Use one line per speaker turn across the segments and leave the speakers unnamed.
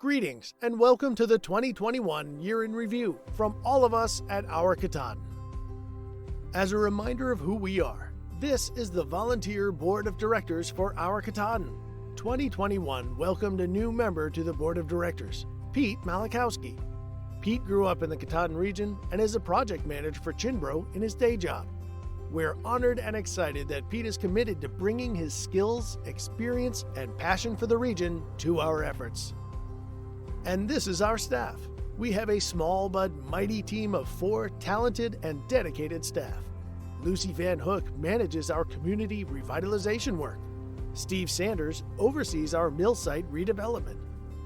Greetings and welcome to the 2021 Year in Review from all of us at Our Katahdin. As a reminder of who we are, this is the Volunteer Board of Directors for Our Katahdin. 2021 welcomed a new member to the Board of Directors, Pete Malachowski. Pete grew up in the Katahdin region and is a project manager for Chinbro in his day job. We're honored and excited that Pete is committed to bringing his skills, experience, and passion for the region to our efforts. And this is our staff. We have a small but mighty team of 4 talented and dedicated staff. Lucy Van Hook manages our community revitalization work. Steve Sanders oversees our mill site redevelopment.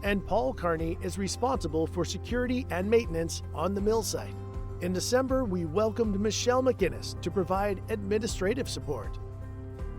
And Paul Carney is responsible for security and maintenance on the mill site. In December, we welcomed Michelle McInnes to provide administrative support.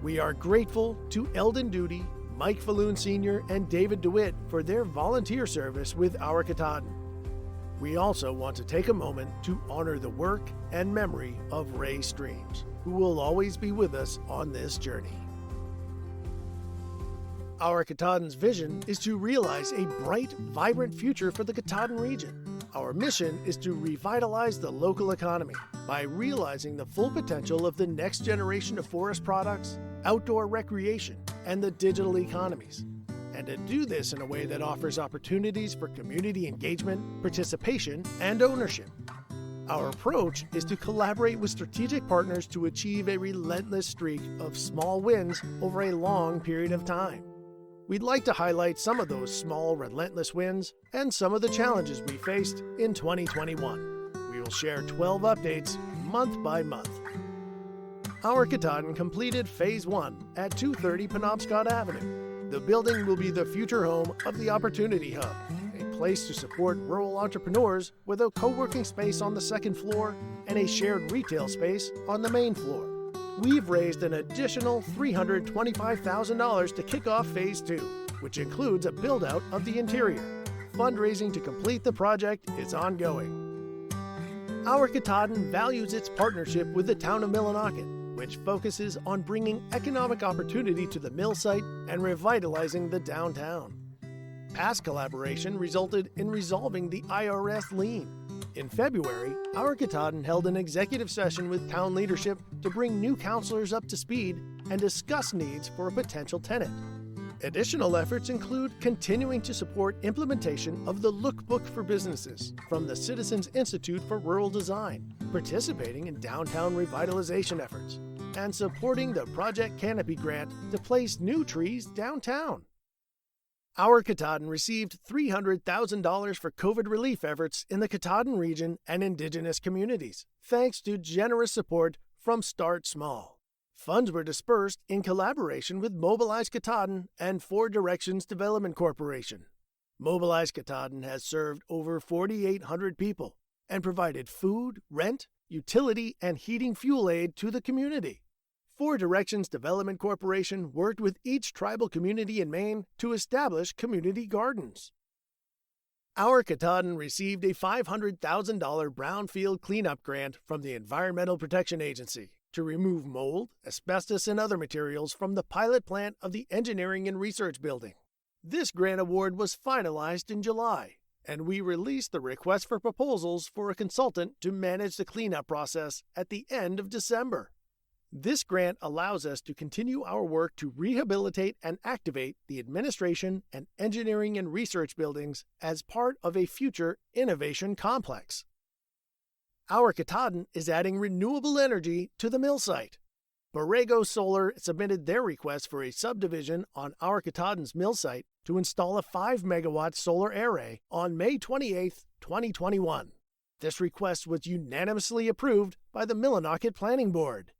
We are grateful to Eldon Duty, Mike Falloon Sr., and David DeWitt for their volunteer service with Our Katahdin. We also want to take a moment to honor the work and memory of Ray Streams, who will always be with us on this journey. Our Katahdin's vision is to realize a bright, vibrant future for the Katahdin region. Our mission is to revitalize the local economy by realizing the full potential of the next generation of forest products, outdoor recreation, and the digital economies, and to do this in a way that offers opportunities for community engagement, participation, and ownership. Our approach is to collaborate with strategic partners to achieve a relentless streak of small wins over a long period of time. We'd like to highlight some of those small, relentless wins and some of the challenges we faced in 2021. We will share 12 updates month by month. Our Katahdin completed Phase 1 at 230 Penobscot Avenue. The building will be the future home of the Opportunity Hub, a place to support rural entrepreneurs with a co-working space on the second floor and a shared retail space on the main floor. We've raised an additional $325,000 to kick off Phase 2, which includes a build-out of the interior. Fundraising to complete the project is ongoing. Our Katahdin values its partnership with the town of Millinocket, which focuses on bringing economic opportunity to the mill site and revitalizing the downtown. Past collaboration resulted in resolving the IRS lien. In February, Our Katahdin held an executive session with town leadership to bring new councilors up to speed and discuss needs for a potential tenant. Additional efforts include continuing to support implementation of the Lookbook for Businesses from the Citizens Institute for Rural Design, participating in downtown revitalization efforts, and supporting the Project Canopy grant to place new trees downtown. Our Katahdin received $300,000 for COVID relief efforts in the Katahdin region and Indigenous communities, thanks to generous support from Start Small. Funds were dispersed in collaboration with Mobilize Katahdin and 4 Directions Development Corporation. Mobilize Katahdin has served over 4,800 people and provided food, rent, utility, and heating fuel aid to the community. 4 Directions Development Corporation worked with each tribal community in Maine to establish community gardens. Our Katahdin received a $500,000 Brownfield Cleanup grant from the Environmental Protection Agency to remove mold, asbestos, and other materials from the pilot plant of the Engineering and Research Building. This grant award was finalized in July, and we released the request for proposals for a consultant to manage the cleanup process at the end of December. This grant allows us to continue our work to rehabilitate and activate the administration and engineering and research buildings as part of a future innovation complex. Our Katahdin is adding renewable energy to the mill site. Borrego Solar submitted their request for a subdivision on Our Katahdin's mill site to install a 5-megawatt solar array on May 28, 2021. This request was unanimously approved by the Millinocket Planning Board.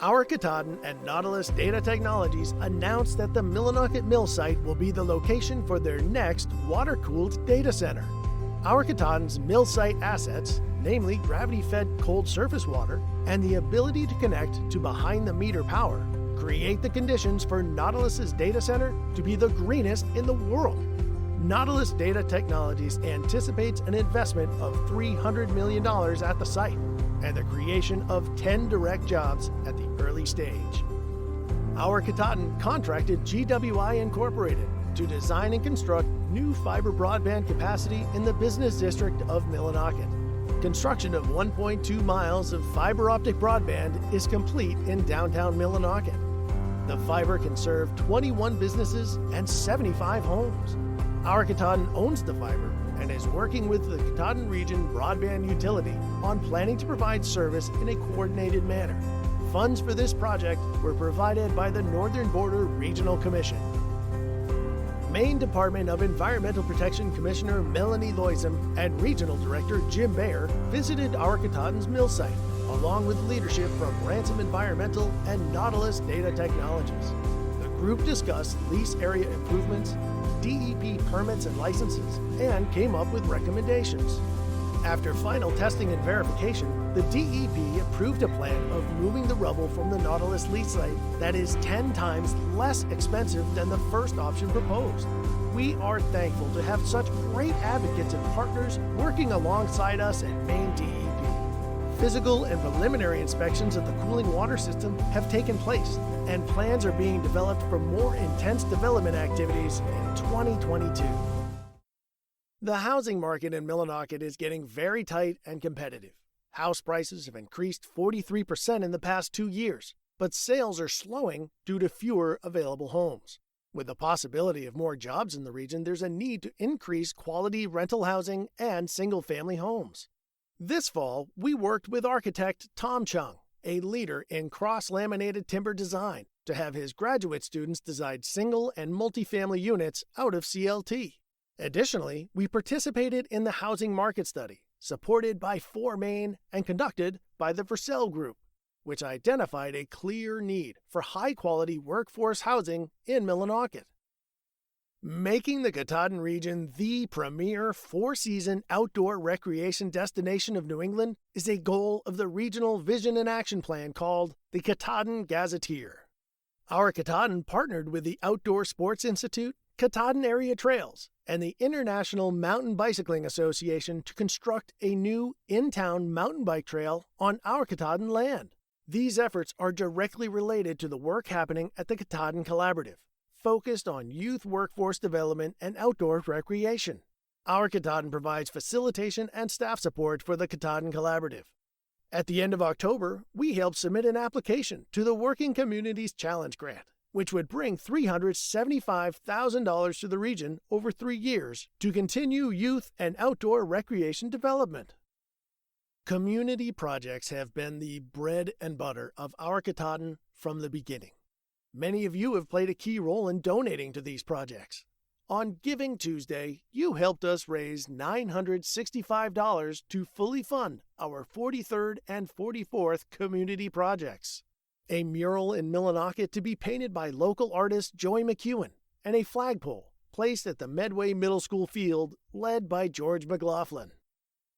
Our Katahdin and Nautilus Data Technologies announced that the Millinocket Mill site will be the location for their next water-cooled data center. Our Katahdin's mill site assets, namely gravity-fed cold surface water and the ability to connect to behind-the-meter power, create the conditions for Nautilus's data center to be the greenest in the world. Nautilus Data Technologies anticipates an investment of $300 million at the site and the creation of 10 direct jobs at the early stage. Our Katahdin contracted GWI Incorporated to design and construct new fiber broadband capacity in the business district of Millinocket. Construction of 1.2 miles of fiber optic broadband is complete in downtown Millinocket. The fiber can serve 21 businesses and 75 homes. Our Katahdin owns the fiber and is working with the Katahdin Region Broadband Utility on planning to provide service in a coordinated manner. Funds for this project were provided by the Northern Border Regional Commission. Maine Department of Environmental Protection Commissioner Melanie Loisem and Regional Director Jim Bayer visited our Katahdin's mill site, along with leadership from Ransom Environmental and Nautilus Data Technologies. The group discussed lease area improvements, DEP permits and licenses, and came up with recommendations. After final testing and verification, the DEP approved a plan of moving the rubble from the Nautilus lease site that is 10 times less expensive than the first option proposed. We are thankful to have such great advocates and partners working alongside us at Maine DEP. Physical and preliminary inspections of the cooling water system have taken place, and plans are being developed for more intense development activities in 2022. The housing market in Millinocket is getting very tight and competitive. House prices have increased 43% in the past 2 years, but sales are slowing due to fewer available homes. With the possibility of more jobs in the region, there's a need to increase quality rental housing and single-family homes. This fall, we worked with architect Tom Chung, a leader in cross-laminated timber design, to have his graduate students design single and multifamily units out of CLT. Additionally, we participated in the housing market study, supported by 4Main and conducted by the Vercel Group, which identified a clear need for high-quality workforce housing in Millinocket. Making the Katahdin region the premier four-season outdoor recreation destination of New England is a goal of the Regional Vision and Action Plan called the Katahdin Gazetteer. Our Katahdin partnered with the Outdoor Sports Institute, Katahdin Area Trails, and the International Mountain Bicycling Association to construct a new in-town mountain bike trail on our Katahdin land. These efforts are directly related to the work happening at the Katahdin Collaborative, focused on youth workforce development and outdoor recreation. Our Katahdin provides facilitation and staff support for the Katahdin Collaborative. At the end of October, we helped submit an application to the Working Communities Challenge Grant, which would bring $375,000 to the region over 3 years to continue youth and outdoor recreation development. Community projects have been the bread and butter of our Katahdin from the beginning. Many of you have played a key role in donating to these projects. On Giving Tuesday, you helped us raise $965 to fully fund our 43rd and 44th community projects. A mural in Millinocket to be painted by local artist Joy McEwen, and a flagpole placed at the Medway Middle School field led by George McLaughlin.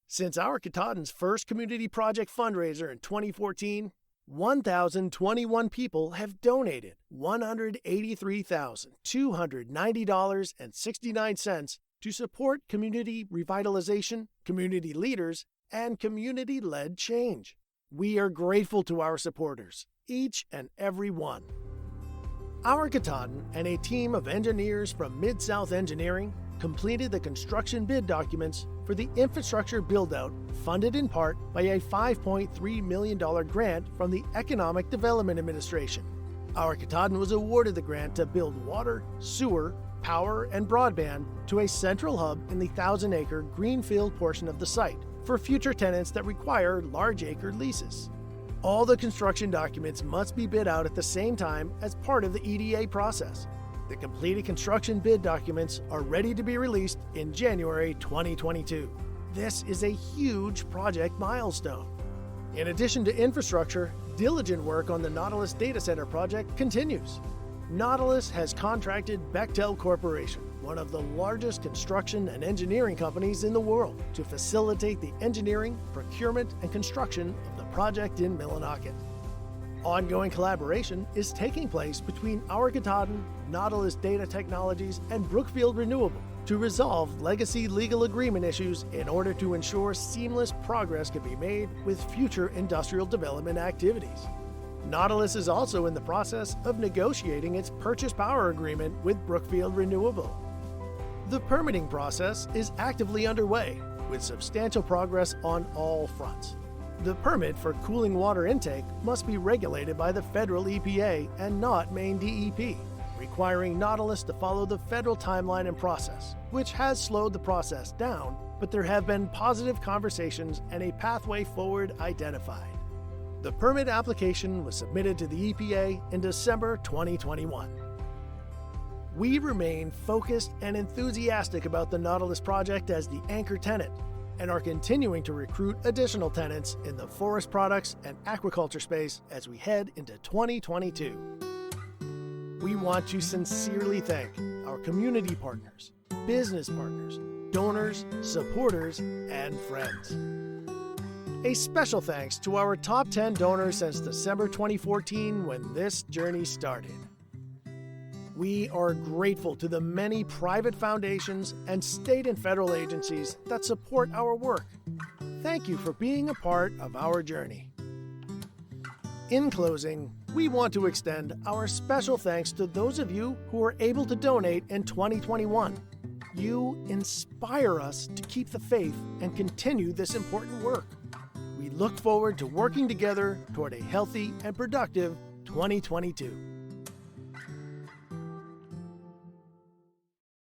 Since our Katahdin's first community project fundraiser in 2014, 1,021 people have donated $183,290.69 to support community revitalization, community leaders, and community-led change. We are grateful to our supporters, each and every one. Our Katahdin and a team of engineers from Mid-South Engineering completed the construction bid documents for the infrastructure build-out funded in part by a $5.3 million grant from the Economic Development Administration. Our Katahdin was awarded the grant to build water, sewer, power, and broadband to a central hub in the 1,000-acre greenfield portion of the site for future tenants that require large-acre leases. All the construction documents must be bid out at the same time as part of the EDA process. The completed construction bid documents are ready to be released in January 2022. This is a huge project milestone. In addition to infrastructure, diligent work on the Nautilus data center project continues. Nautilus has contracted Bechtel Corporation, one of the largest construction and engineering companies in the world, to facilitate the engineering, procurement, and construction of the project in Millinocket. Ongoing collaboration is taking place between our Katahdin, Nautilus Data Technologies, and Brookfield Renewable to resolve legacy legal agreement issues in order to ensure seamless progress can be made with future industrial development activities. Nautilus is also in the process of negotiating its purchase power agreement with Brookfield Renewable. The permitting process is actively underway, with substantial progress on all fronts. The permit for cooling water intake must be regulated by the federal EPA and not Maine DEP, requiring Nautilus to follow the federal timeline and process, which has slowed the process down, but there have been positive conversations and a pathway forward identified. The permit application was submitted to the EPA in December 2021. We remain focused and enthusiastic about the Nautilus project as the anchor tenant, and are continuing to recruit additional tenants in the forest products and aquaculture space as we head into 2022. We want to sincerely thank our community partners, business partners, donors, supporters, and friends. A special thanks to our top 10 donors since December 2014 when this journey started. We are grateful to the many private foundations and state and federal agencies that support our work. Thank you for being a part of our journey. In closing, we want to extend our special thanks to those of you who were able to donate in 2021. You inspire us to keep the faith and continue this important work. We look forward to working together toward a healthy and productive 2022.